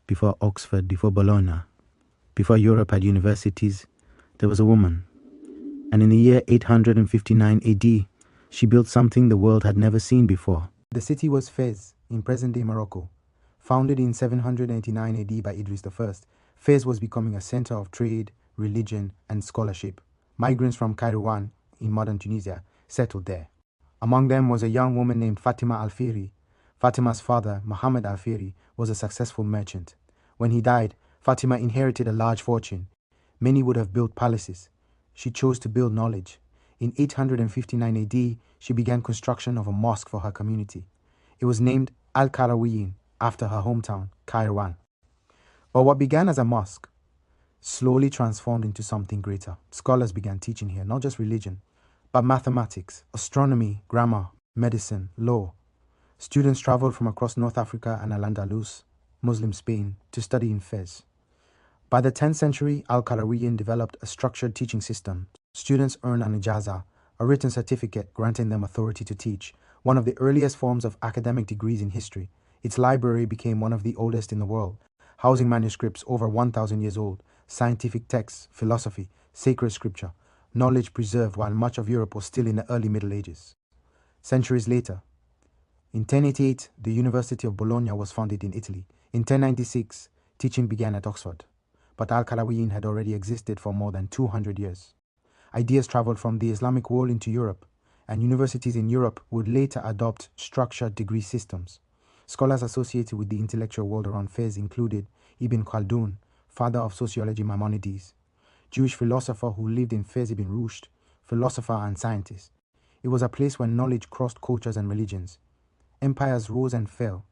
before Oxford, before Bologna, before Europe had universities, there was a woman. And in the year 859 AD, she built something the world had never seen before. The city was Fez, in present-day Morocco. Founded in 789 AD by Idris I, Fez was becoming a center of trade, religion, and scholarship. Migrants from Kairouan, in modern Tunisia, settled there. Among them was a young woman named Fatima Al-Fihri. Fatima's father, Muhammad Al-Fihri, was a successful merchant. When he died, Fatima inherited a large fortune. Many would have built palaces. She chose to build knowledge. In 859 AD, she began construction of a mosque for her community. It was named Al-Qarawiyyin, after her hometown, Kairouan. But what began as a mosque slowly transformed into something greater. Scholars began teaching here, not just religion, but mathematics, astronomy, grammar, medicine, law. Students traveled from across North Africa and Al-Andalus, Muslim Spain, to study in Fez. By the 10th century, Al-Qarawiyyin developed a structured teaching system. Students earned an ijaza, a written certificate granting them authority to teach, one of the earliest forms of academic degrees in history. Its library became one of the oldest in the world, housing manuscripts over 1,000 years old, scientific texts, philosophy, sacred scripture, knowledge preserved while much of Europe was still in the early Middle Ages. Centuries later, in 1088, the University of Bologna was founded in Italy. In 1096, teaching began at Oxford. But Al-Qarawiyyin had already existed for more than 200 years. Ideas traveled from the Islamic world into Europe, and universities in Europe would later adopt structured degree systems. Scholars associated with the intellectual world around Fez included Ibn Khaldun, father of sociology Maimonides, Jewish philosopher who lived in Fez Ibn Rushd, philosopher and scientist. It was a place where knowledge crossed cultures and religions. Empires rose and fell.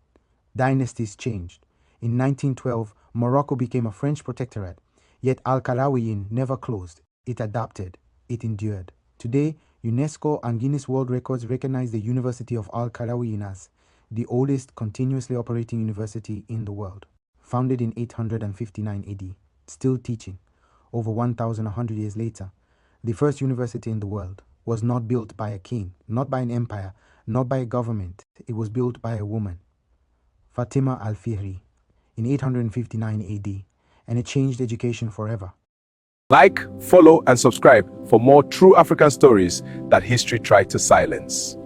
Dynasties changed. In 1912, Morocco became a French protectorate, yet Al-Qarawiyyin never closed. It adapted. It endured. Today, UNESCO and Guinness World Records recognize the University of Al-Qarawiyyin as the oldest continuously operating university in the world. Founded in 859 AD, still teaching, over 1,100 years later, the first university in the world was not built by a king, not by an empire, not by a government. It was built by a woman, Fatima Al-Fihri, in 859 AD, and it changed education forever. Like, follow, and subscribe for more true African stories that history tried to silence.